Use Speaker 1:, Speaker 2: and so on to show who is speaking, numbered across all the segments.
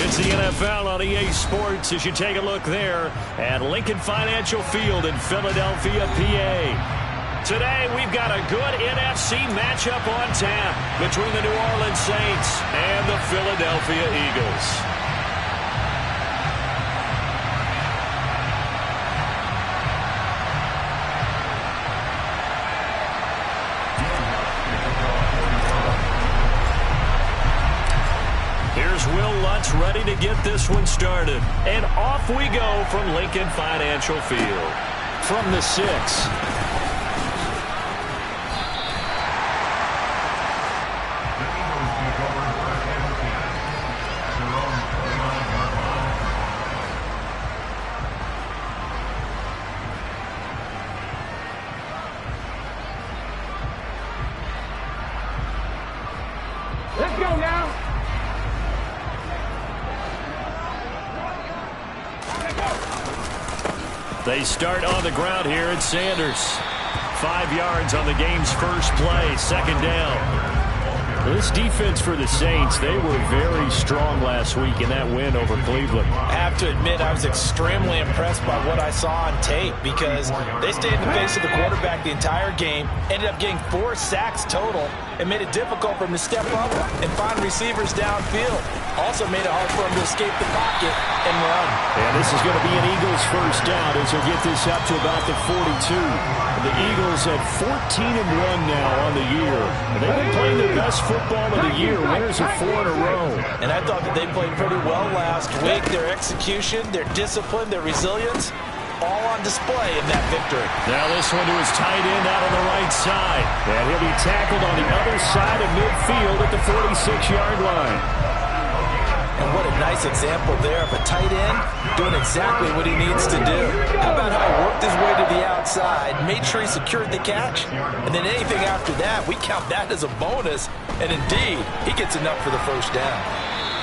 Speaker 1: It's the NFL on EA Sports as you take a look there at Lincoln Financial Field in Philadelphia, PA. Today, we've got a good NFC matchup on tap between the New Orleans Saints and the Philadelphia Eagles. Here's Will Lutz ready to get this one started. And off we go from Lincoln Financial Field. From the 6.
Speaker 2: Let's go now.
Speaker 1: They start on the ground here at Sanders. 5 yards on the game's first play, second down. This defense for the Saints, they were very strong last week in that win over Cleveland.
Speaker 3: I have to admit, I was extremely impressed by what I saw on tape because they stayed in the face of the quarterback the entire game, ended up getting 4 sacks total, and made it difficult for him to step up and find receivers downfield. Also made it hard for him to escape the pocket and run.
Speaker 1: And this is going to be an Eagles first down as they'll get this up to about the 42. The Eagles at 14-1 now on the year. And they've been playing their best football of the year. Winners of 4 in a row.
Speaker 3: And I thought that they played pretty well last week. Their execution, their discipline, their resilience, all on display in that victory.
Speaker 1: Now this one to his tight end out on the right side. And he'll be tackled on the other side of midfield at the 46-yard line.
Speaker 3: And what a nice example there of a tight end doing exactly what he needs to do. How about how he worked his way to the outside, made sure he secured the catch, and then anything after that, we count that as a bonus. And indeed, he gets enough for the first down.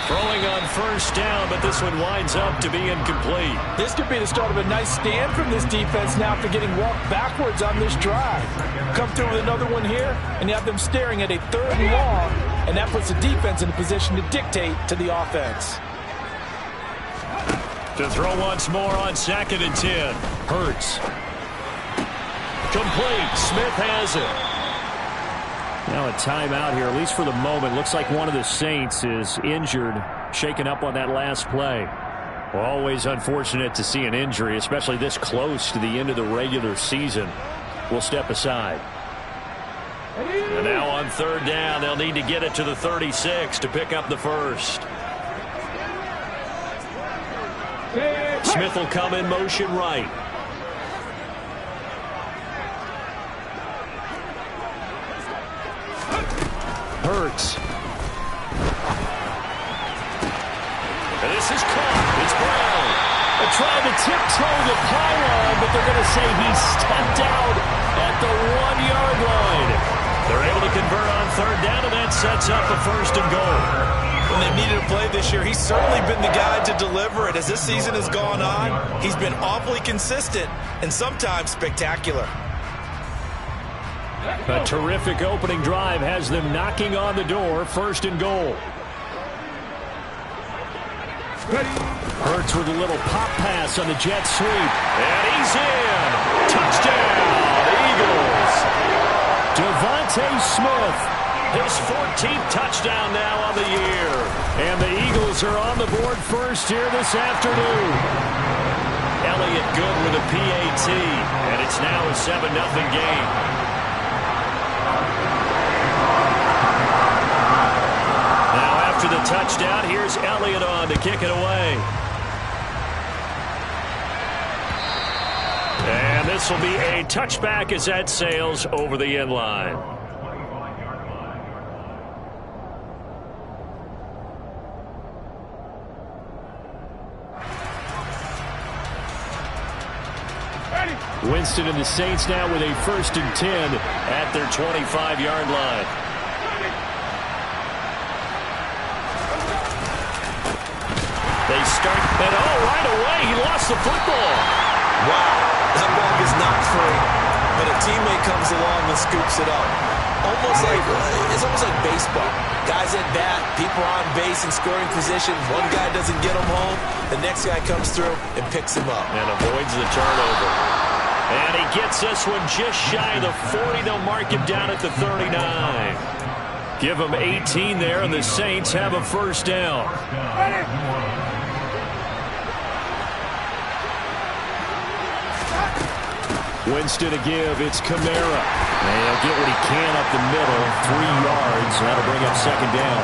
Speaker 1: Throwing on first down, but this one winds up to be incomplete.
Speaker 3: This could be the start of a nice stand from this defense now after getting walked backwards on this drive. Come through with another one here, and you have them staring at a 3rd and long, and that puts the defense in a position to dictate to the offense.
Speaker 1: To throw once more on 2nd and 10. Hurts. Complete. Smith has it. Now a timeout here, at least for the moment. Looks like one of the Saints is injured, shaken up on that last play. Well, always unfortunate to see an injury, especially this close to the end of the regular season. We'll step aside. And now on 3rd down, they'll need to get it to the 36 to pick up the first. Smith will come in motion right. Hurts. And this is caught. It's Brown. They're trying to tiptoe the pylon, but they're going to say he stepped out at the 1-yard line. They're able to convert on 3rd down, and that sets up a 1st and goal.
Speaker 3: When they've needed a play this year, he's certainly been the guy to deliver it. As this season has gone on, he's been awfully consistent and sometimes spectacular.
Speaker 1: A terrific opening drive has them knocking on the door. 1st and goal. Hurts with a little pop pass on the jet sweep. And he's in. Touchdown, Eagles. Devontae Smith, his 14th touchdown now on the year. And the Eagles are on the board first here this afternoon. Elliott good with a PAT. And it's now a 7-0 game. After the touchdown, here's Elliott on to kick it away. And this will be a touchback as that sails over the end line. Winston and the Saints now with a 1st and 10 at their 25-yard line. They start, and right away, he lost the football.
Speaker 3: Wow, that ball is not free, but a teammate comes along and scoops it up. It's almost like baseball. Guys Guys at bat, people on base in scoring position. One guy doesn't get them home. The next guy comes through and picks him up.
Speaker 1: And avoids the turnover. And he gets this one just shy of the 40. They'll mark him down at the 39. Give him 18 there, and the Saints have a first down. Winston to give. It's Kamara. And he'll get what he can up the middle. 3 yards. And that'll bring up second down.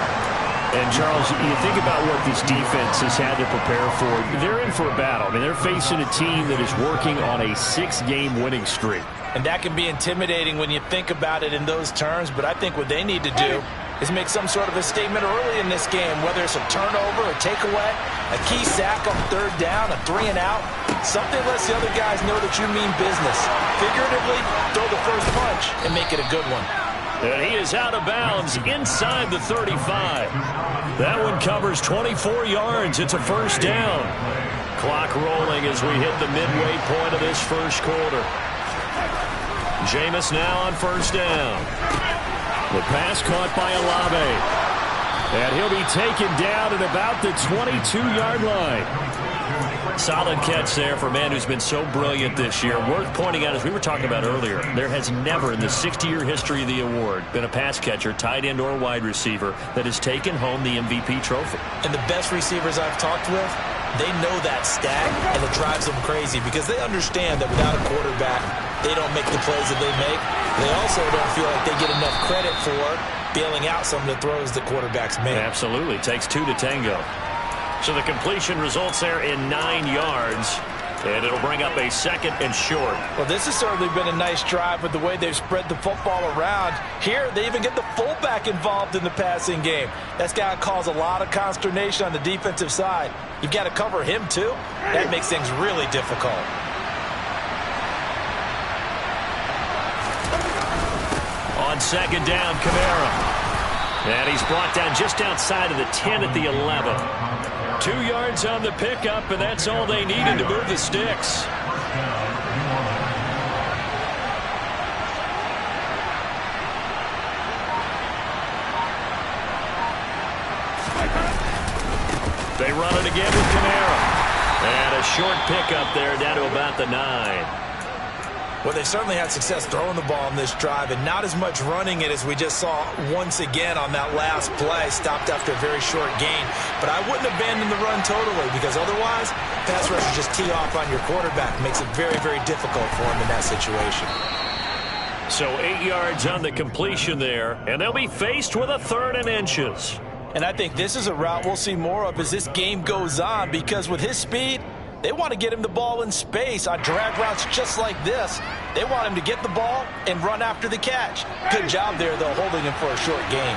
Speaker 1: And, Charles, you think about what this defense has had to prepare for. They're in for a battle. I mean, they're facing a team that is working on a 6-game winning streak.
Speaker 3: And that can be intimidating when you think about it in those terms. But I think what they need to do is make some sort of a statement early in this game, whether it's a turnover, a takeaway, a key sack on third down, a 3-and-out. Something lets the other guys know that you mean business. Figuratively, throw the first punch and make it a good one.
Speaker 1: And he is out of bounds inside the 35. That one covers 24 yards. It's a first down. Clock rolling as we hit the midway point of this first quarter. Jameis now on first down. The pass caught by Olave. And he'll be taken down at about the 22-yard line. Solid catch there for a man who's been so brilliant this year. Worth pointing out, as we were talking about earlier, there has never in the 60-year history of the award been a pass catcher, tight end, or wide receiver that has taken home the MVP trophy.
Speaker 3: And the best receivers I've talked with, they know that stat, and it drives them crazy because they understand that without a quarterback, they don't make the plays that they make. They also don't feel like they get enough credit for bailing out some of the throws that quarterbacks make.
Speaker 1: Absolutely. Takes 2 to tango. So the completion results there in 9 yards. And it'll bring up a second and short.
Speaker 3: Well, this has certainly been a nice drive with the way they've spread the football around. Here, they even get the fullback involved in the passing game. That's got to cause a lot of consternation on the defensive side. You've got to cover him, too. That makes things really difficult.
Speaker 1: On second down, Kamara. And he's brought down just outside of the 10 at the 11. 2 yards on the pickup, and that's all they needed to move the sticks. They run it again with Kamara. And a short pickup there down to about the 9.
Speaker 3: Well, they certainly had success throwing the ball in this drive and not as much running it as we just saw once again on that last play. Stopped after a very short gain. But I wouldn't abandon the run totally because otherwise, pass rushers just tee off on your quarterback. Makes it very, very difficult for him in that situation.
Speaker 1: So 8 yards on the completion there, and they'll be faced with a 3rd and inches.
Speaker 3: And I think this is a route we'll see more of as this game goes on because with his speed, they want to get him the ball in space on drag routes just like this. They want him to get the ball and run after the catch. Good job there, though, holding him for a short gain.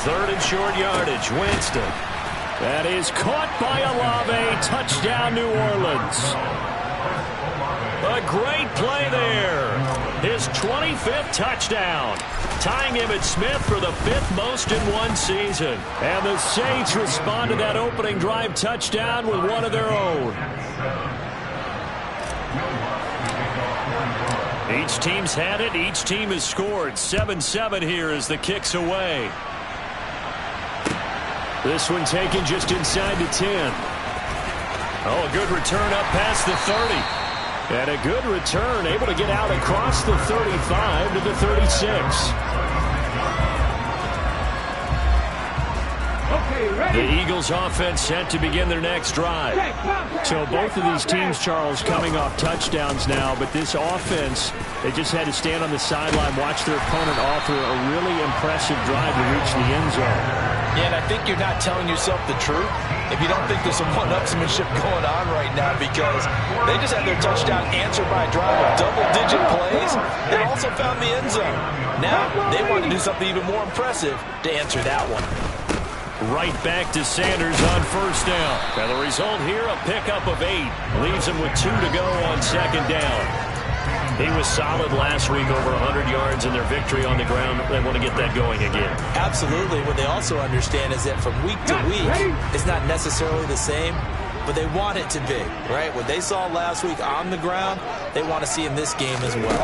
Speaker 1: Third and short yardage, Winston. That is caught by Olave. Touchdown, New Orleans. A great play there. His 25th touchdown. Tying Emmitt Smith for the 5th most in one season. And the Saints respond to that opening drive touchdown with one of their own. Each team's had it. Each team has scored. 7-7 here as the kick's away. This one taken just inside the 10. Oh, a good return up past the 30. And a good return, able to get out across the 35 to the 36. The Eagles offense set to begin their next drive. So both of these teams, Charles, coming off touchdowns now, but this offense, they just had to stand on the sideline, watch their opponent offer a really impressive drive to reach the end zone.
Speaker 3: Yeah, and I think you're not telling yourself the truth if you don't think there's some one-upsmanship going on right now because they just had their touchdown answered by a drive of double-digit plays that also found the end zone. Now they want to do something even more impressive to answer that one.
Speaker 1: Right back to Sanders on first down. And the result here, a pickup of 8. Leaves him with 2 to go on second down. He was solid last week, over 100 yards in their victory on the ground. They want to get that going again.
Speaker 3: Absolutely. What they also understand is that from week to week, it's not necessarily the same. but they want it to be, right? What they saw last week on the ground, they want to see in this game as well.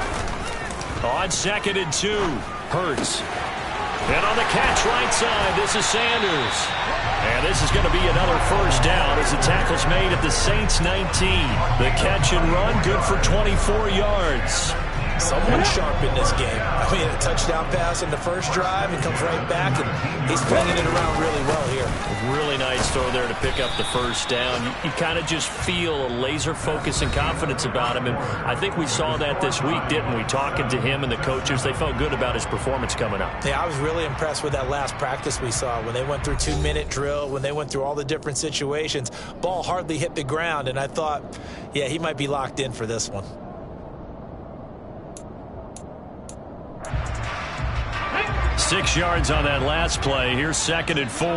Speaker 1: On 2nd and 2, Hurts. And on the catch right side, this is Sanders. And this is going to be another first down as the tackle's made at the Saints 19. The catch and run, good for 24 yards.
Speaker 3: Someone sharp in this game. I mean, a touchdown pass in the first drive and comes right back, and he's flinging it around really well here.
Speaker 1: Really nice throw there to pick up the first down. You kind of just feel a laser focus and confidence about him, and I think we saw that this week, didn't we? Talking to him and the coaches, they felt good about his performance coming up.
Speaker 3: Yeah, I was really impressed with that last practice we saw when they went through 2-minute drill, when they went through all the different situations. Ball hardly hit the ground, and I thought, yeah, he might be locked in for this one.
Speaker 1: Six yards on that last play. Here's 2nd and 4.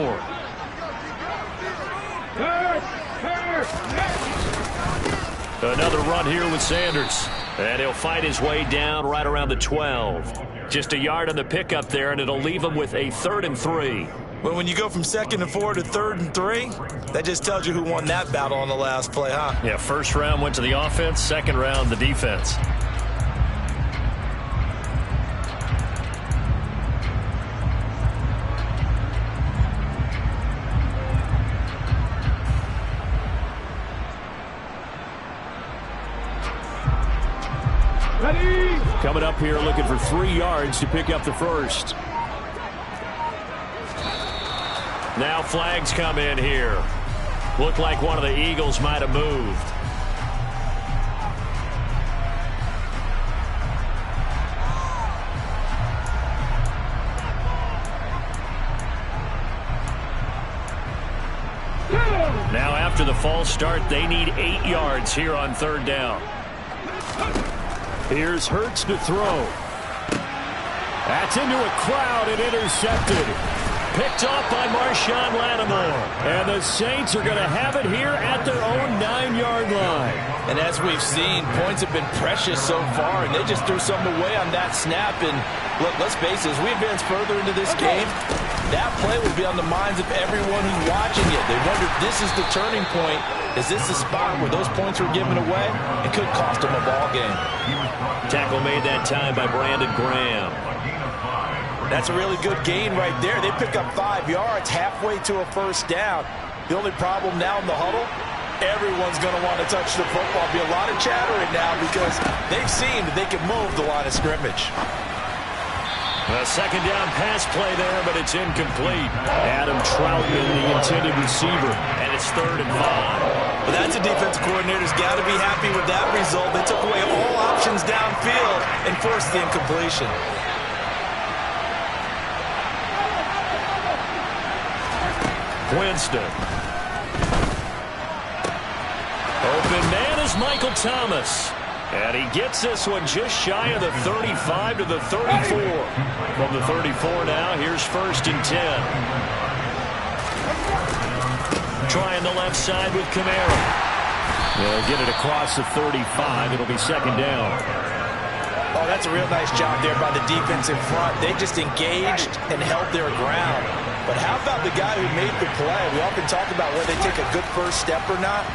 Speaker 1: Another run here with Sanders. And he'll fight his way down right around the 12. Just a yard on the pickup there, and it'll leave him with a 3rd and 3.
Speaker 3: Well, when you go from 2nd and 4 to 3rd and 3, that just tells you who won that battle on the last play, huh?
Speaker 1: Yeah, first round went to the offense, second round the defense. Coming up here looking for 3 yards to pick up the first. Now flags come in here. Looked like one of the Eagles might have moved. Now after the false start, they need 8 yards here on 3rd down. Here's Hurts to throw. That's into a crowd and intercepted. Picked off by Marshawn Lattimore. And the Saints are going to have it here at their own 9-yard line.
Speaker 3: And as we've seen, points have been precious so far, and they just threw something away on that snap. And look, let's face it, as we advance further into this game, that play will be on the minds of everyone who's watching it. They wonder if this is the turning point. Is this the spot where those points were given away? It could cost them a ball game.
Speaker 1: Tackle made that time by Brandon Graham.
Speaker 3: That's a really good gain right there. They pick up 5 yards halfway to a first down. The only problem now in the huddle, everyone's going to want to touch the football. Be a lot of chattering now because they've seen that they can move the line of scrimmage.
Speaker 1: A second down pass play there, but it's incomplete. Adam Troutman, the intended receiver, and it's 3rd and 5.
Speaker 3: Well, that's a defense coordinator's got to be happy with that result. They took away all options downfield and forced the incompletion.
Speaker 1: Winston. Open man is Michael Thomas. And he gets this one just shy of the 35 to the 34. From the 34 now, here's 1st and 10. Trying the left side with Kamara. They'll get it across the 35. It'll be 2nd down.
Speaker 3: Oh, that's a real nice job there by the defense in front. They just engaged and held their ground. But how about the guy who made the play? We often talk about whether they take a good first step or not.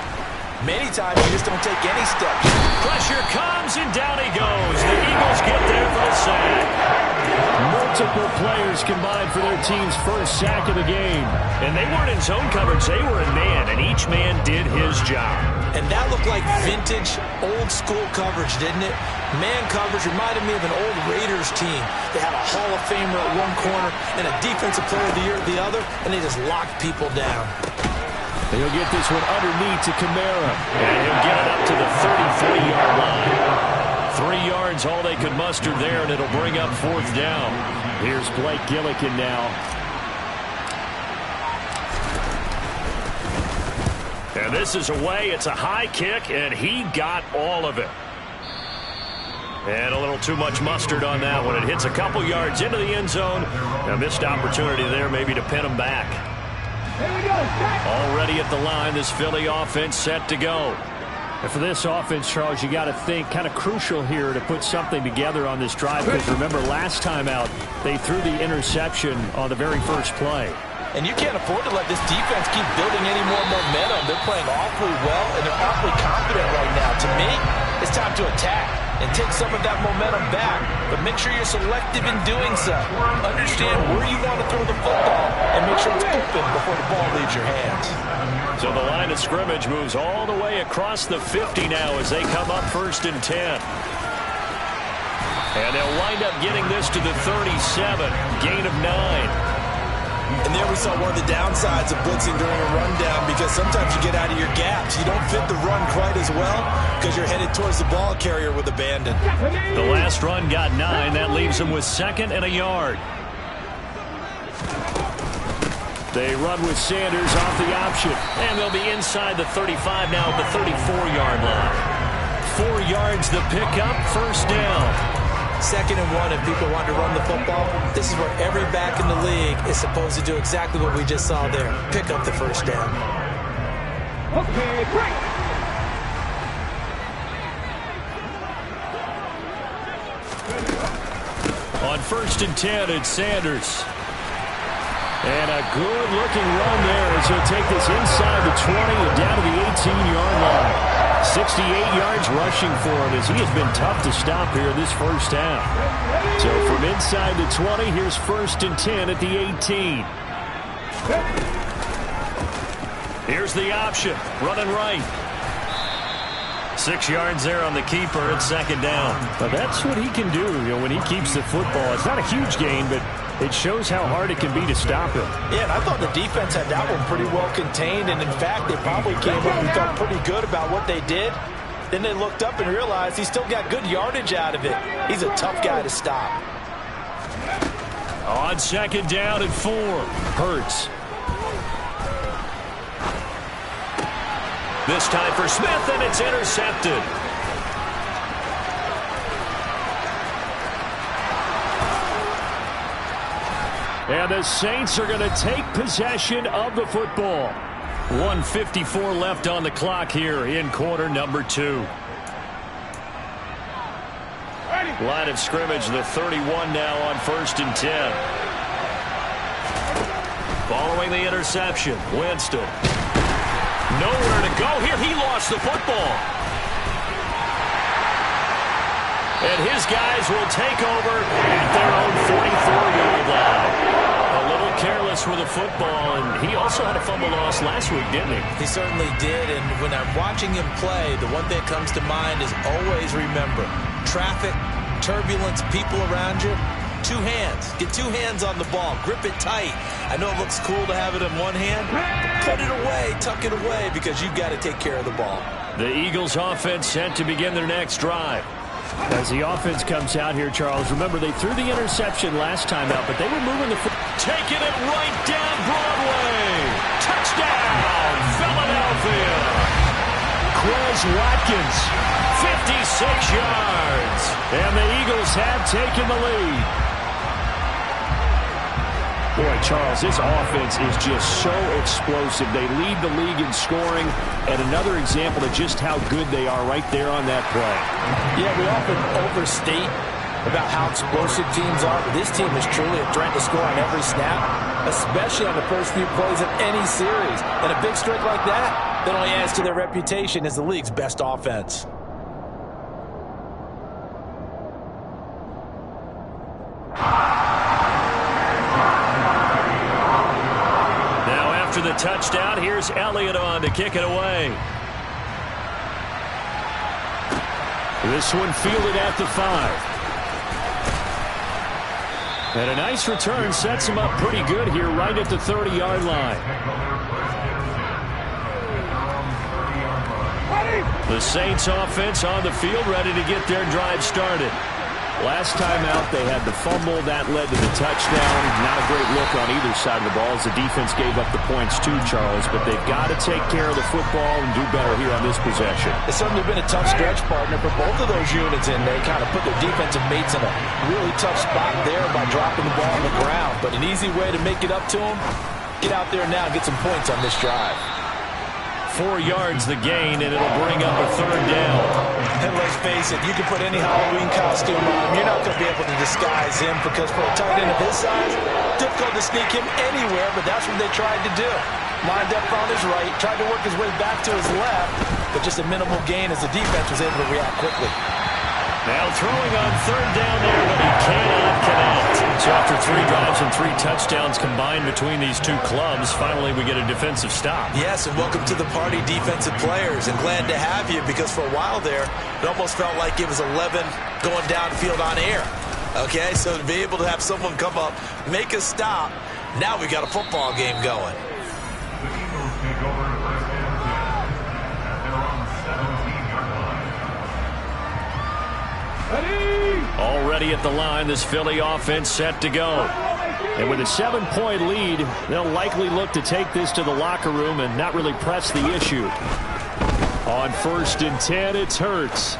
Speaker 3: Many times you just don't take any steps.
Speaker 1: Pressure comes, and down he goes. The Eagles get there for the sack. Multiple players combined for their team's first sack of the game. And they weren't in zone coverage. They were in man, and each man did his job.
Speaker 3: And that looked like vintage, old-school coverage, didn't it? Man coverage reminded me of an old Raiders team. They had a Hall of Famer at one corner and a Defensive Player of the Year at the other, and they just locked people down.
Speaker 1: He'll get this one underneath to Kamara. And he'll get it up to the 33-yard line. 3 yards, all they could muster there, and it'll bring up 4th down. Here's Blake Gillikin now. And this is away. It's a high kick, and he got all of it. And a little too much mustard on that one. It hits a couple yards into the end zone. A missed opportunity there maybe to pin him back. Already at the line, this Philly offense set to go. And for this offense, Charles, you got to think kind of crucial here to put something together on this drive, because remember last time out, they threw the interception on the very first play.
Speaker 3: And you can't afford to let this defense keep building any more momentum. They're playing awfully well, and they're awfully confident right now. To me, it's time to attack and take some of that momentum back. But make sure you're selective in doing so. Understand where you want to throw the football and make sure it's open before the ball leaves your hands.
Speaker 1: So the line of scrimmage moves all the way across the 50 now as they come up 1st and 10. And they'll wind up getting this to the 37, gain of 9.
Speaker 3: And there we saw one of the downsides of blitzing during a rundown, because sometimes you get out of your gaps. You don't fit the run quite as well because you're headed towards the ball carrier with abandon.
Speaker 1: The last run got 9. That leaves them with 2nd and a yard. They run with Sanders off the option. And they'll be inside the 35 now at the 34-yard line. 4 yards the pickup, 1st down.
Speaker 3: 2nd and 1 if people want to run the football. This is where every back in the league is supposed to do exactly what we just saw there. Pick up the 1st down.
Speaker 2: Okay, break.
Speaker 1: On 1st and 10, it's Sanders. And a good-looking run there as he'll take this inside the 20 and down to the 18-yard line. 68 yards rushing for him as he has been tough to stop here this first half. So from inside the 20, here's 1st and 10 at the 18. Here's the option, running right. 6 yards there on the keeper at 2nd down. But that's what he can do, when he keeps the football. It's not a huge gain, but it shows how hard it can be to stop him.
Speaker 3: Yeah, and I thought the defense had that one pretty well contained, and in fact, they probably came up and felt pretty good about what they did. Then they looked up and realized he still got good yardage out of it. He's a tough guy to stop.
Speaker 1: On 2nd down and 4, Hurts. This time for Smith, and it's intercepted. And the Saints are going to take possession of the football. 1:54 left on the clock here in quarter number 2. Line of scrimmage, the 31 now on 1st and 10. Following the interception, Winston. Nowhere to go here. He lost the football. And his guys will take over at their own 44-yard line. A little careless with the football, and he also had a fumble loss last week, didn't he?
Speaker 3: He certainly did, and when I'm watching him play, the one thing that comes to mind is always remember, traffic, turbulence, people around you, 2 hands. Get 2 hands on the ball. Grip it tight. I know it looks cool to have it in one hand, but put it away, tuck it away, because you've got to take care of the ball.
Speaker 1: The Eagles offense set to begin their next drive. As the offense comes out here, Charles, remember they threw the interception last time out, but they were moving the football. Taking it right down Broadway. Touchdown, Philadelphia. Quez Watkins, 56 yards. And the Eagles have taken the lead. Boy, Charles, this offense is just so explosive. They lead the league in scoring, and another example of just how good they are right there on that play.
Speaker 3: Yeah, we often overstate about how explosive teams are, but this team is truly a threat to score on every snap, especially on the first few plays of any series. And a big streak like that only adds to their reputation as the league's best offense.
Speaker 1: The touchdown, here's Elliott on to kick it away. This one fielded at the 5. And a nice return sets him up pretty good here right at the 30-yard line. The Saints offense on the field ready to get their drive started. Last time out, they had the fumble. That led to the touchdown. Not a great look on either side of the ball as the defense gave up the points too, Charles. But they've got to take care of the football and do better here on this possession.
Speaker 3: It's certainly been a tough stretch, partner, for both of those units, and they kind of put their defensive mates in a really tough spot there by dropping the ball on the ground. But an easy way to make it up to them, get out there now and get some points on this drive.
Speaker 1: 4 yards the gain, and it'll bring up a 3rd down.
Speaker 3: And let's face it, you can put any Halloween costume on him. You're not going to be able to disguise him because for a tight end of his size, difficult to sneak him anywhere, but that's what they tried to do. Lined up on his right, tried to work his way back to his left, but just a minimal gain as the defense was able to react quickly.
Speaker 1: Now throwing on third down there, but he cannot connect. So after 3 drives and 3 touchdowns combined between these two clubs, finally we get a defensive stop.
Speaker 3: Yes, and welcome to the party, defensive players, and glad to have you because for a while there, it almost felt like it was 11 going downfield on air. Okay, so to be able to have someone come up, make a stop, now we got a football game going.
Speaker 4: The Eagles take over first and 10 at their own 17-yard line.
Speaker 1: Already at the line, this Philly offense set to go. And with a 7-point lead, they'll likely look to take this to the locker room and not really press the issue. On 1st and 10, it's Hurts.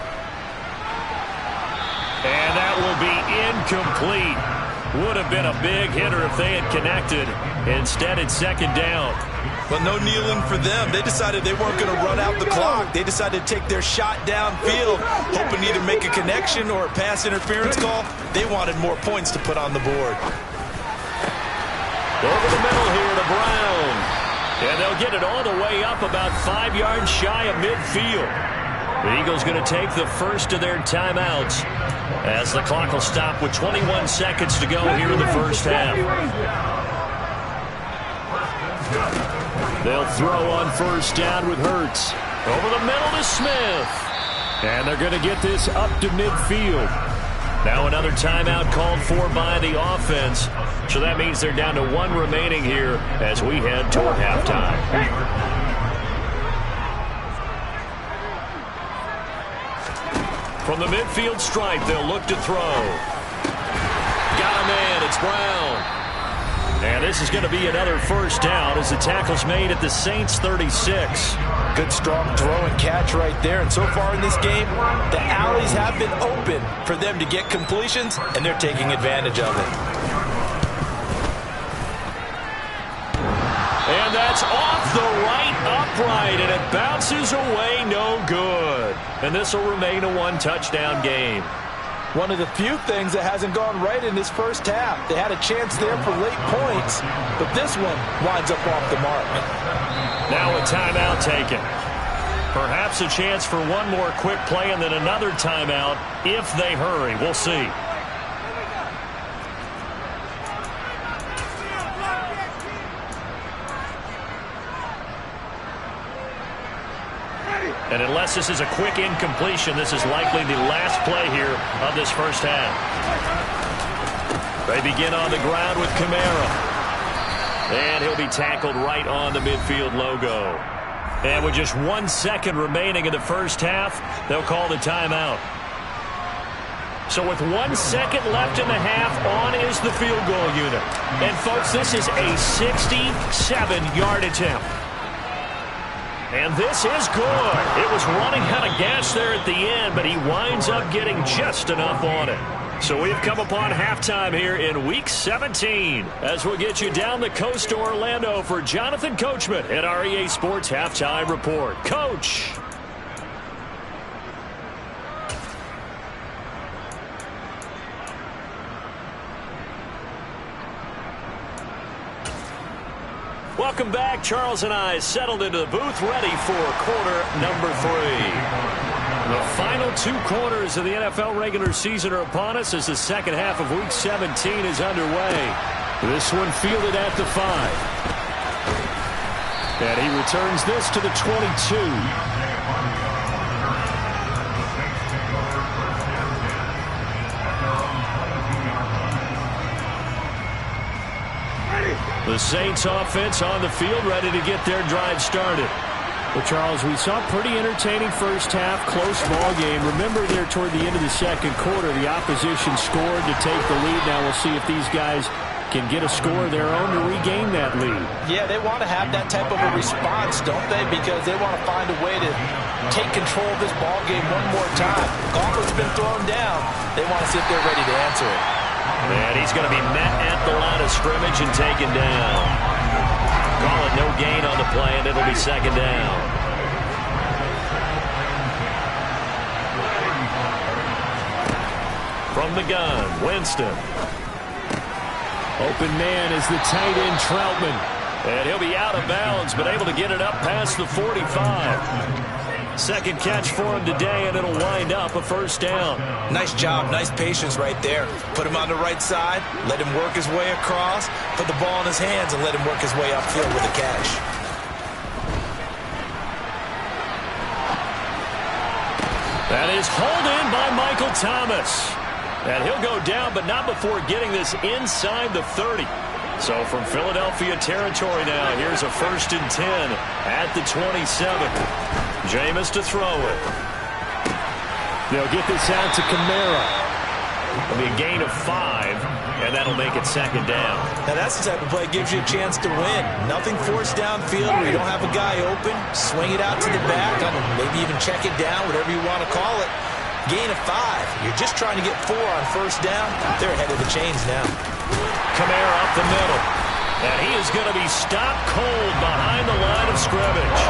Speaker 1: And that will be incomplete. Would have been a big hitter if they had connected. Instead, it's 2nd down.
Speaker 3: But no kneeling for them. They decided they weren't going to run out the clock. They decided to take their shot downfield, hoping to either make a connection or a pass interference call. They wanted more points to put on the board.
Speaker 1: Over the middle here to Brown. And they'll get it all the way up about 5 yards shy of midfield. The Eagles going to take the first of their timeouts as the clock will stop with 21 seconds to go here in the first half. They'll throw on 1st down with Hurts. Over the middle to Smith. And they're going to get this up to midfield. Now another timeout called for by the offense. So that means they're down to 1 remaining here as we head toward halftime. From the midfield stripe, they'll look to throw. Got a man. It's Brown. And this is going to be another 1st down as the tackle's made at the Saints' 36.
Speaker 3: Good, strong throw and catch right there. And so far in this game, the alleys have been open for them to get completions, and they're taking advantage of it.
Speaker 1: And that's off the right upright, and it bounces away no good. And this will remain a 1-touchdown game.
Speaker 3: One of the few things that hasn't gone right in this first half. They had a chance there for late points, but this one winds up off the mark.
Speaker 1: Now a timeout taken. Perhaps a chance for one more quick play and then another timeout if they hurry. We'll see. And unless this is a quick incompletion, this is likely the last play here of this first half. They begin on the ground with Kamara. And he'll be tackled right on the midfield logo. And with just 1 second remaining in the first half, they'll call the timeout. So with 1 second left in the half, on is the field goal unit. And folks, this is a 67-yard attempt. And this is good. It was running out of gas there at the end, but he winds up getting just enough on it. So we've come upon halftime here in Week 17 as we'll get you down the coast to Orlando for Jonathan Coachman at our EA Sports Halftime Report. Coach. Welcome back. Charles and I settled into the booth ready for quarter number 3. The final 2 quarters of the NFL regular season are upon us as the second half of Week 17 is underway. This one fielded at the 5. And he returns this to the 22. The Saints offense on the field ready to get their drive started. Well, Charles, we saw a pretty entertaining first half, close ball game. Remember there toward the end of the second quarter, the opposition scored to take the lead. Now we'll see if these guys can get a score of their own to regain that lead.
Speaker 3: Yeah, they want to have that type of a response, don't they? Because they want to find a way to take control of this ball game one more time. Gauntlet's been thrown down. They want to see if they're ready to answer it.
Speaker 1: And he's going to be met at the line of scrimmage and taken down. Call it no gain on the play, and it'll be 2nd down. From the gun, Winston. Open man is the tight end, Troutman. And he'll be out of bounds, but able to get it up past the 45. Second catch for him today, and it'll wind up a first down.
Speaker 3: Nice job, nice patience right there. Put him on the right side, let him work his way across, put the ball in his hands, and let him work his way upfield with a catch.
Speaker 1: That is hauled in by Michael Thomas. And he'll go down, but not before getting this inside the 30. So from Philadelphia territory now, here's a 1st and 10 at the 27. Jameis to throw it. They'll get this out to Kamara. It'll be a gain of 5, and that'll make it 2nd down.
Speaker 3: Now that's the type of play that gives you a chance to win. Nothing forced downfield where you don't have a guy open. Swing it out to the back, maybe even check it down, whatever you want to call it. Gain of 5. You're just trying to get 4 on 1st down. They're ahead of the chains now.
Speaker 1: Kamara up the middle. And he is going to be stopped cold behind the line of scrimmage.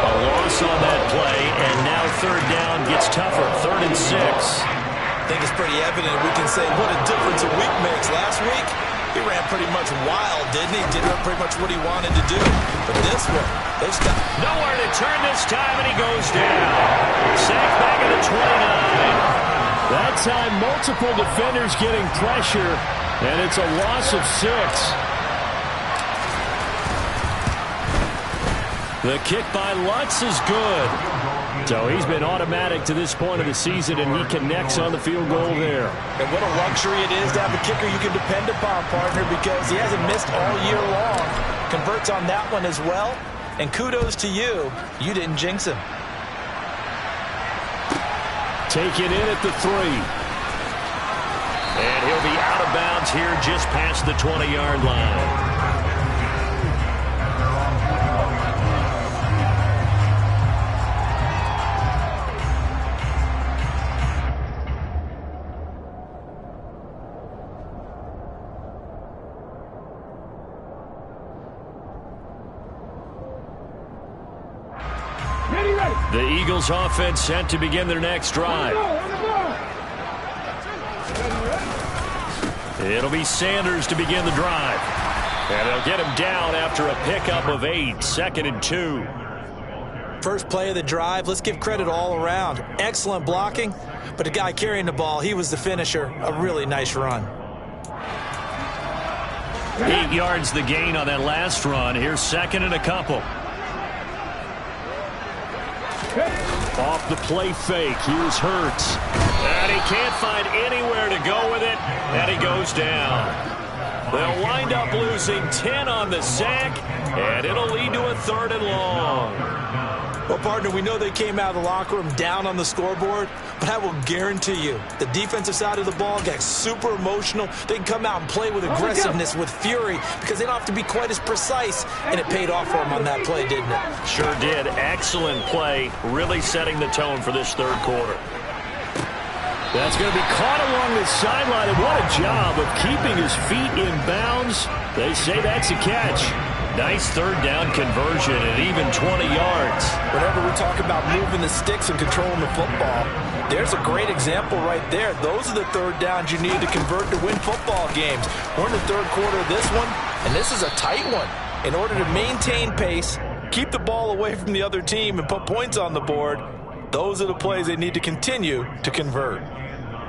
Speaker 1: A loss on that play, and now 3rd down gets tougher. 3rd and 6.
Speaker 3: I think it's pretty evident we can say what a difference a week makes. Last week, he ran pretty much wild, didn't he? Did pretty much what he wanted to do. But this one, they stopped.
Speaker 1: Nowhere to turn this time, and he goes down. Sacked back at the 29. That time, multiple defenders getting pressure, and it's a loss of 6. The kick by Lutz is good. So he's been automatic to this point of the season, and he connects on the field goal there.
Speaker 3: And what a luxury it is to have a kicker you can depend upon, partner, because he hasn't missed all year long. Converts on that one as well. And kudos to you. You didn't jinx him.
Speaker 1: Taken in at the 3. And he'll be out of bounds here just past the 20-yard line. The Eagles offense set to begin their next drive. It'll be Sanders to begin the drive. And they'll get him down after a pickup of 8, 2nd and 2.
Speaker 3: First play of the drive, let's give credit all around. Excellent blocking, but the guy carrying the ball, he was the finisher. A really nice run.
Speaker 1: 8 yards the gain on that last run. Here's 2nd and a couple. Off the play fake, here's Hurts. And he can't find anywhere to go with it, and he goes down. They'll wind up losing 10 on the sack, and it'll lead to a 3rd and long.
Speaker 3: Well, partner, we know they came out of the locker room down on the scoreboard, but I will guarantee you the defensive side of the ball got super emotional. They can come out and play with aggressiveness, with fury, because they don't have to be quite as precise, and it paid off for them on that play, didn't it?
Speaker 1: Sure did. Excellent play, really setting the tone for this 3rd quarter. That's going to be caught along the sideline, and what a job of keeping his feet in bounds. They say that's a catch. Nice 3rd down conversion at even 20 yards.
Speaker 3: Whenever we talk about moving the sticks and controlling the football, there's a great example right there. Those are the 3rd downs you need to convert to win football games. We're in the 3rd quarter of this one, and this is a tight one. In order to maintain pace, keep the ball away from the other team, and put points on the board, those are the plays they need to continue to convert.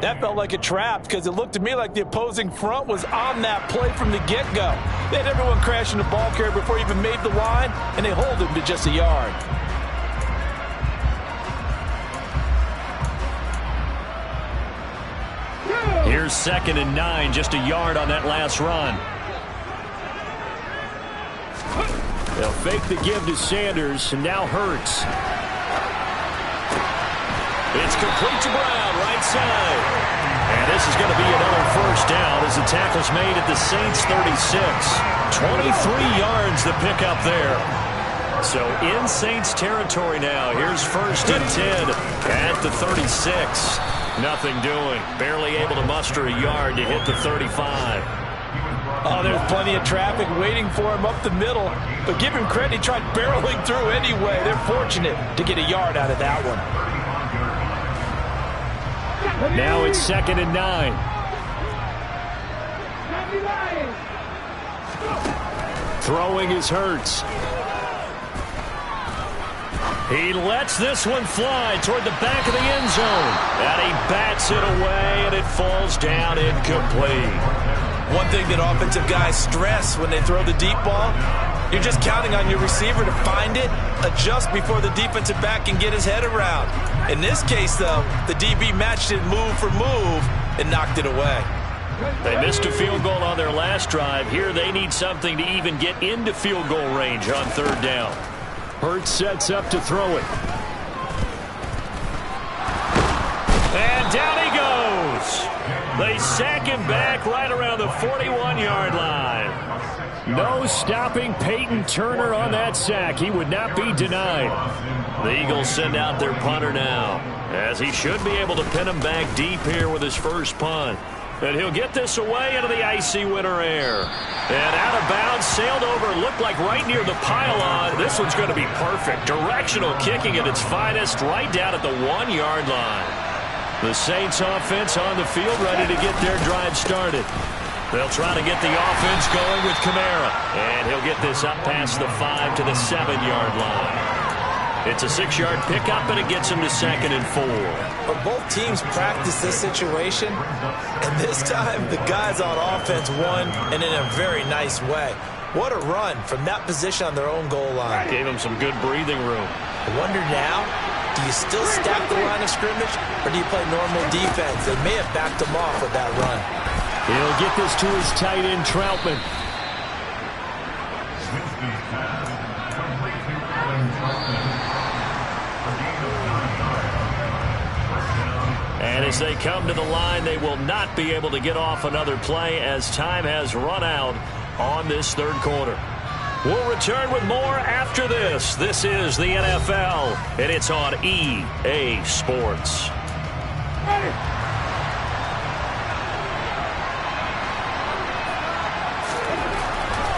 Speaker 3: That felt like a trap because it looked to me like the opposing front was on that play from the get-go. They had everyone crashing the ball carrier before he even made the line, and they hold him to just a yard.
Speaker 1: Here's 2nd and 9, just a yard on that last run. They'll fake the give to Sanders, and now Hurts. It's complete to Brown, right side. And this is going to be another 1st down as the tackle's made at the Saints 36. 23 yards the pickup there. So in Saints territory now. Here's 1st and 10 at the 36. Nothing doing. Barely able to muster a yard to hit the 35.
Speaker 3: Oh, there's plenty of traffic waiting for him up the middle. But give him credit, he tried barreling through anyway. They're fortunate to get a yard out of that one.
Speaker 1: Now it's 2nd and 9. Throwing is Hurts. He lets this one fly toward the back of the end zone. And he bats it away, and it falls down incomplete.
Speaker 3: One thing that offensive guys stress when they throw the deep ball, you're just counting on your receiver to find it, adjust before the defensive back can get his head around. In this case, though, the DB matched it move for move and knocked it away.
Speaker 1: They missed a field goal on their last drive. Here they need something to even get into field goal range on third down. Hurts sets up to throw it. And down he goes. They sack him back right around the 41-yard line. No stopping Peyton Turner on that sack. He would not be denied. The Eagles send out their punter now, as he should be able to pin him back deep here with his first punt. And he'll get this away into the icy winter air. And out of bounds, sailed over, looked like right near the pylon. This one's going to be perfect. Directional kicking at its finest, right down at the 1-yard line. The Saints offense on the field, ready to get their drive started. They'll try to get the offense going with Kamara. And he'll get this up past the 5 to the 7-yard line. It's a 6-yard pickup, and it gets him to 2nd and 4.
Speaker 3: But both teams practice this situation, and this time the guys on offense won, and in a very nice way. What a run from that position on their own goal line.
Speaker 1: Gave him some good breathing room.
Speaker 3: I wonder now, do you still stack the line of scrimmage, or do you play normal defense? They may have backed him off with that run.
Speaker 1: He'll get this to his tight end, Troutman. And as they come to the line, they will not be able to get off another play as time has run out on this third quarter. We'll return with more after this. This is the NFL, and it's on EA Sports.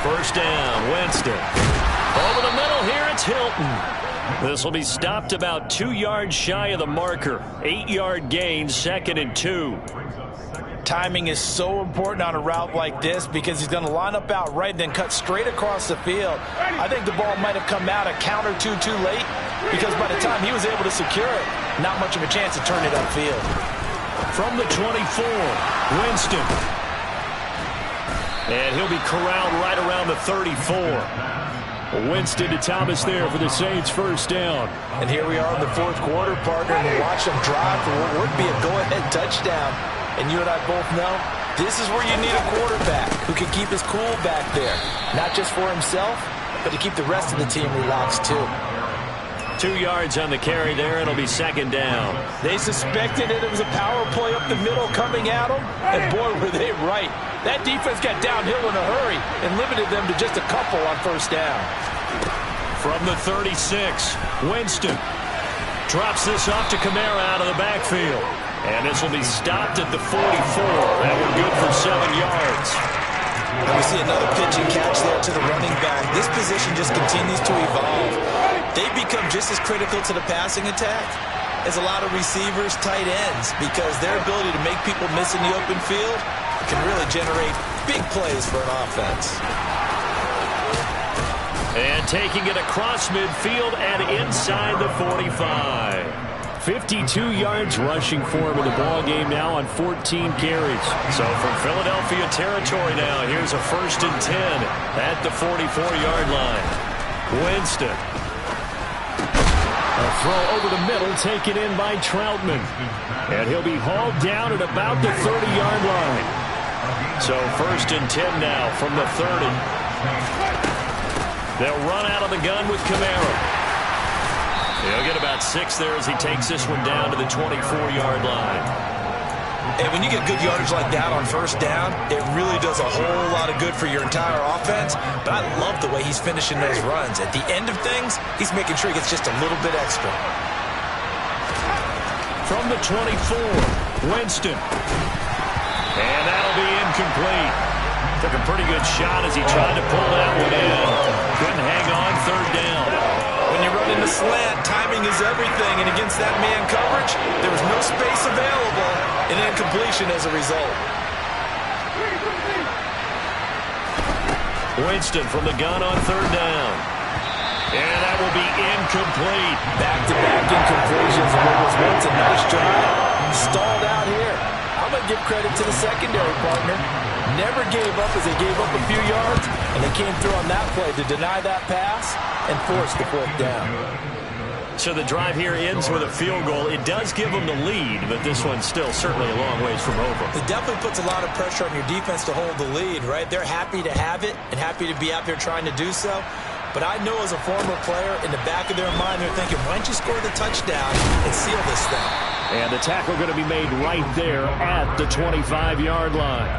Speaker 1: First down, Winston. Over the middle here, it's Hilton. This will be stopped about 2 yards shy of the marker. 8-yard gain, 2nd and 2.
Speaker 3: Timing is so important on a route like this because he's going to line up out right and then cut straight across the field. I think the ball might have come out a count or two too late because by the time he was able to secure it, not much of a chance to turn it upfield.
Speaker 1: From the 24, Winston. And he'll be corralled right around the 34. Winston to Thomas there for the Saints' first down.
Speaker 3: And here we are in the fourth quarter, partner, and watch them drive for what would be a go-ahead touchdown. And you and I both know this is where you need a quarterback who can keep his cool back there. Not just for himself, but to keep the rest of the team relaxed too.
Speaker 1: 2 yards on the carry there. It'll be 2nd down.
Speaker 3: They suspected it was a power play up the middle coming at them, and boy, were they right. That defense got downhill in a hurry and limited them to just a couple on first down.
Speaker 1: From the 36, Winston drops this off to Kamara out of the backfield. And this will be stopped at the 44. That one good for 7 yards.
Speaker 3: And we see another pitch and catch there to the running back. This position just continues to evolve. They become just as critical to the passing attack as a lot of receivers, tight ends, because their ability to make people miss in the open field can really generate big plays for an offense.
Speaker 1: And taking it across midfield and inside the 45. 52 yards rushing for him in the ball game now on 14 carries. So from Philadelphia territory now, here's a 1st and 10 at the 44-yard line. Winston. A throw over the middle taken in by Troutman. And he'll be hauled down at about the 30-yard line. So 1st and 10 now from the 30. They'll run out of the gun with Kamara. He'll get about 6 there as he takes this one down to the 24-yard line.
Speaker 3: And when you get good yardage like that on first down, it really does a whole lot of good for your entire offense. But I love the way he's finishing those runs. At the end of things, he's making sure he gets just a little bit extra.
Speaker 1: From the 24, Winston. And that'll be incomplete. Took a pretty good shot as he tried to pull that one in. Couldn't hang on, 3rd down.
Speaker 3: When you run into slant, timing is everything, and against that man coverage, there was no space available, and incompletion as a result.
Speaker 1: Winston from the gun on third down. And that will be incomplete.
Speaker 3: Back-to-back incompletions of what was once a nice drive. Stalled out here. I'm going to give credit to the secondary partner. Never gave up as they gave up a few yards, and they came through on that play to deny that pass and force the fourth down.
Speaker 1: So the drive here ends with a field goal. It does give them the lead, but this one's still certainly a long ways from over.
Speaker 3: It definitely puts a lot of pressure on your defense to hold the lead, right? They're happy to have it and happy to be out there trying to do so. But I know as a former player, in the back of their mind, they're thinking, why don't you score the touchdown and seal this thing?
Speaker 1: And the tackle going to be made right there at the 25-yard line.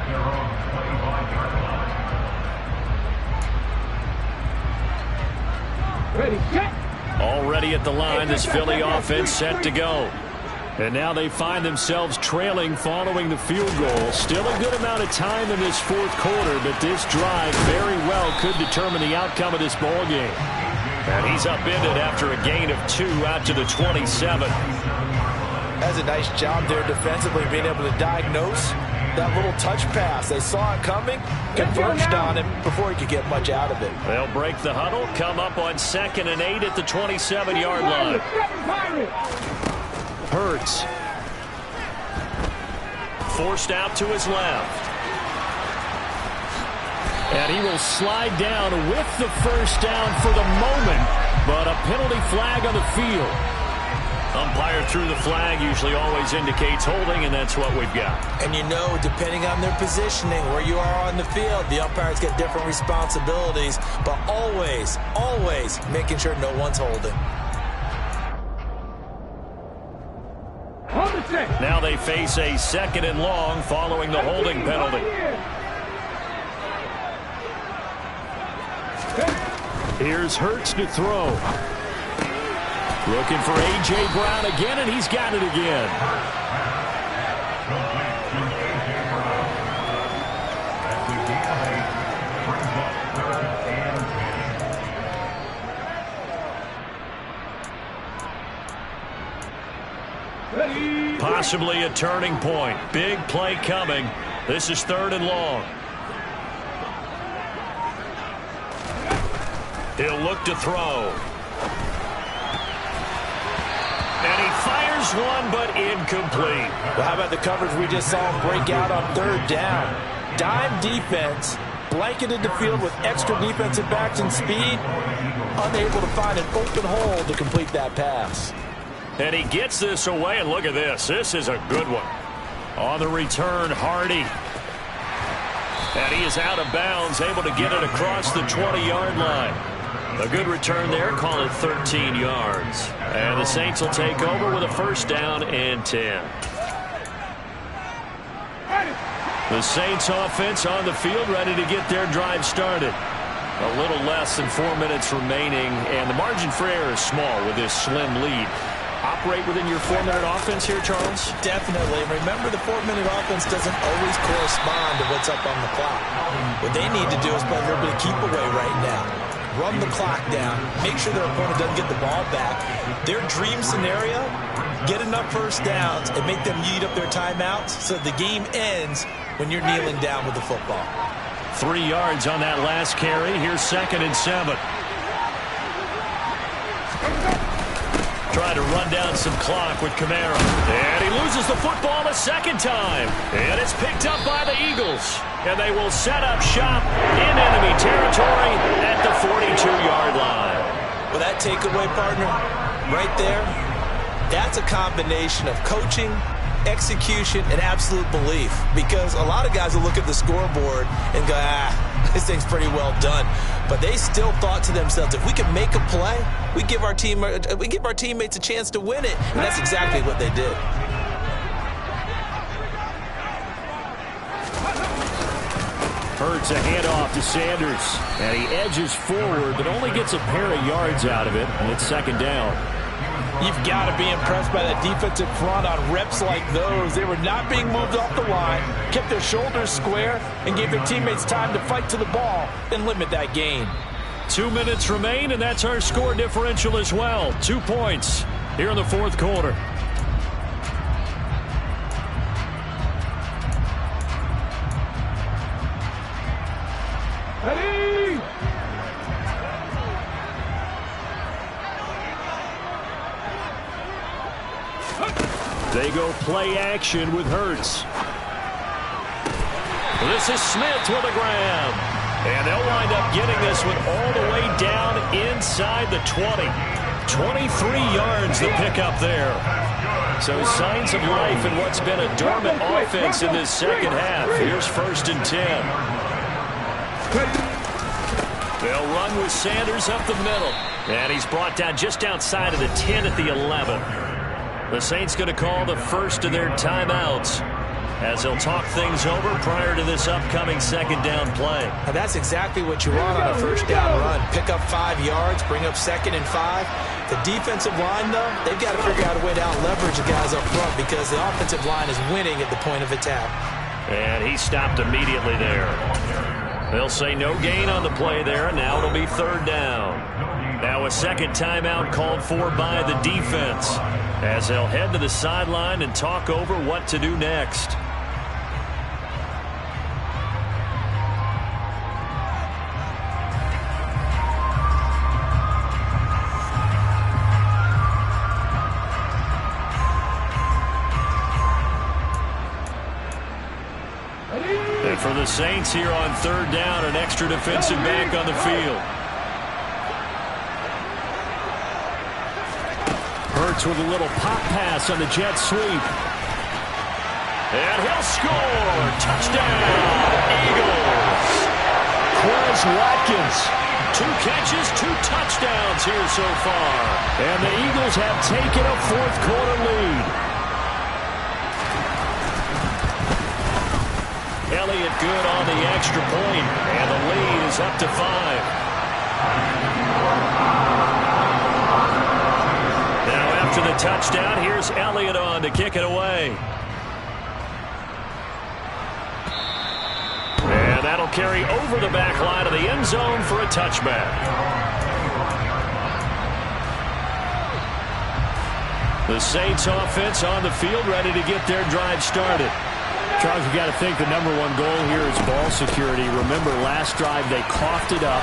Speaker 2: Ready, set.
Speaker 1: Already at the line, this Philly offense set to go. And now they find themselves trailing following the field goal. Still a good amount of time in this fourth quarter, but this drive very well could determine the outcome of this ball game. And he's upended after a gain of 2 out to the 27.
Speaker 3: That's a nice job there defensively, being able to diagnose that little touch pass. They saw it coming, converged on him before he could get much out of it.
Speaker 1: They'll break the huddle, come up on 2nd and 8 at the 27-yard line. Hurts. Forced out to his left. And he will slide down with the first down for the moment, but a penalty flag on the field. Umpire threw the flag, usually always indicates holding, and that's what we've got.
Speaker 3: And you know, depending on their positioning, where you are on the field, the umpires get different responsibilities, but always, always making sure no one's holding.
Speaker 1: Now they face a 2nd and long following the holding penalty. Here's Hurts to throw. Looking for A.J. Brown again, and he's got it again. Possibly a turning point. Big play coming. This is 3rd and long. He'll look to throw. And he fires one, but incomplete.
Speaker 3: Well, how about the coverage we just saw him break out on 3rd down? Dime defense, blanketed the field with extra defensive backs and speed, unable to find an open hole to complete that pass.
Speaker 1: And he gets this away, and look at this. This is a good one. On the return, Hardy. And he is out of bounds, able to get it across the 20-yard line. A good return there, call it 13 yards. And the Saints will take over with a 1st down and 10. The Saints offense on the field, ready to get their drive started. A little less than 4 minutes remaining, and the margin for error is small with this slim lead. Operate within your 4-minute offense here, Charles?
Speaker 3: Definitely. Remember, the 4-minute offense doesn't always correspond to what's up on the clock. What they need to do is play a little bit of keep away right now. Run the clock down. Make sure their opponent doesn't get the ball back. Their dream scenario, get enough first downs and make them eat up their timeouts so the game ends when you're kneeling down with the football.
Speaker 1: 3 yards on that last carry. Here's 2nd and 7. Try to run down some clock with Kamara. And he loses the football a 2nd time. And it's picked up by the Eagles. And they will set up shop in enemy territory at the 42-yard line.
Speaker 3: Well, that takeaway, partner, right there, that's a combination of coaching, execution, and absolute belief. Because a lot of guys will look at the scoreboard and go, this thing's pretty well done. But they still thought to themselves, if we can make a play, we give our teammates a chance to win it. And that's exactly what they did.
Speaker 1: Hurts a handoff to Sanders. And he edges forward, but only gets a pair of yards out of it. And it's 2nd down.
Speaker 3: You've got to be impressed by that defensive front on reps like those. They were not being moved off the line, kept their shoulders square, and gave their teammates time to fight to the ball and limit that gain.
Speaker 1: 2 minutes remain, and that's our score differential as well. 2 points here in the 4th quarter.
Speaker 2: Ready,
Speaker 1: go play action with Hurts. This is Smith with a grab. And they'll wind up getting this one all the way down inside the 20. 23 yards the pickup there. So signs of life in what's been a dormant offense in this second half. Here's 1st and 10. They'll run with Sanders up the middle. And he's brought down just outside of the 10 at the 11. The Saints going to call the first of their timeouts as they'll talk things over prior to this upcoming second down play.
Speaker 3: Now that's exactly what you want on a first down run. Pick up 5 yards, bring up 2nd and 5. The defensive line, though, they've got to figure out a way to out-leverage the guys up front because the offensive line is winning at the point of attack.
Speaker 1: And he stopped immediately there. They'll say no gain on the play there, and now it'll be 3rd down. Now a second timeout called for by the defense as they'll head to the sideline and talk over what to do next. And for the Saints here on 3rd down, an extra defensive back on the field. Hurts with a little pop pass on the jet sweep. And he'll score. Touchdown, Eagles. Quez Watkins. 2 catches, 2 touchdowns here so far. And the Eagles have taken a 4th quarter lead. Elliott good on the extra point, and the lead is up to 5. Now after the touchdown, here's Elliott on to kick it away. And that'll carry over the back line of the end zone for a touchback. The Saints offense on the field ready to get their drive started. Charles, you got to think the #1 goal here is ball security. Remember, last drive they coughed it up,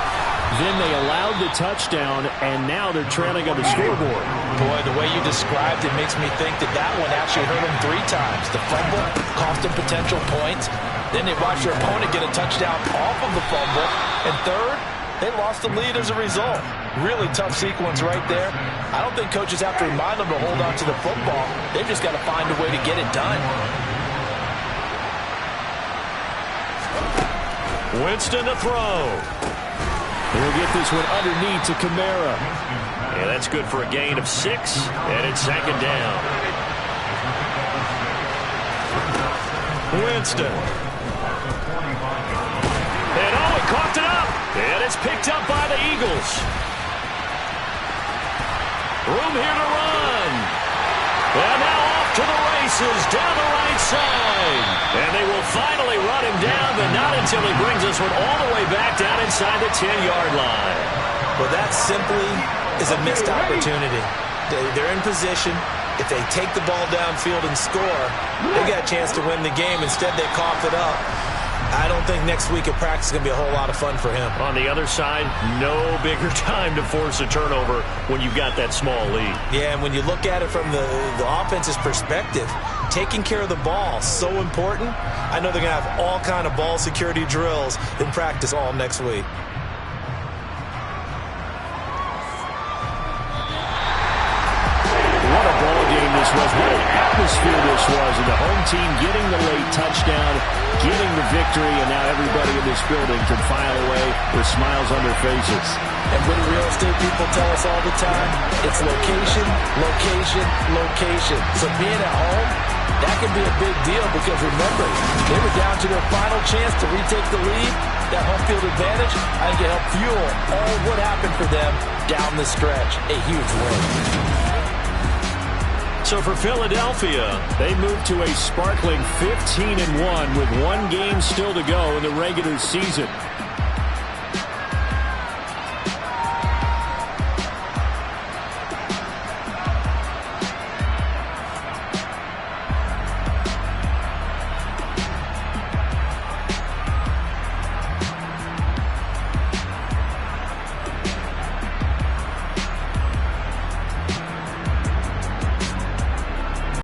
Speaker 1: then they allowed the touchdown, and now they're trailing on the scoreboard.
Speaker 3: Boy, the way you described it makes me think that that one actually hurt them 3 times. The fumble cost them potential points. Then they watched their opponent get a touchdown off of the fumble. And third, they lost the lead as a result. Really tough sequence right there. I don't think coaches have to remind them to hold on to the football. They've just got to find a way to get it done.
Speaker 1: Winston to throw. He'll get this one underneath to Kamara. And that's good for a gain of 6, and it's 2nd down. Winston. And he coughed it up. And it's picked up by the Eagles. Room here to run. And now off to the races down the right side. And they will finally run him down, but not until he brings this one all the way back down inside the 10-yard line.
Speaker 3: Well, that simply is a missed opportunity. They're in position. If they take the ball downfield and score, they got a chance to win the game. Instead, they coughed it up. I don't think next week at practice is going to be a whole lot of fun for him.
Speaker 1: On the other side, no bigger time to force a turnover when you've got that small lead.
Speaker 3: Yeah, and when you look at it from the offense's perspective, taking care of the ball, so important. I know they're going to have all kind of ball security drills in practice all next week.
Speaker 1: What a ball game this was. What an atmosphere this was. And the home team getting the late touchdown, getting the victory, and now everybody in this building can file away with smiles on their faces.
Speaker 3: And what do real estate people tell us all the time? It's location, location, location. So being at home, that can be a big deal because remember, they were down to their final chance to retake the lead. That home field advantage, I think it helped fuel all what happened for them down the stretch. A huge win.
Speaker 1: So for Philadelphia, they move to a sparkling 15-1 with 1 game still to go in the regular season.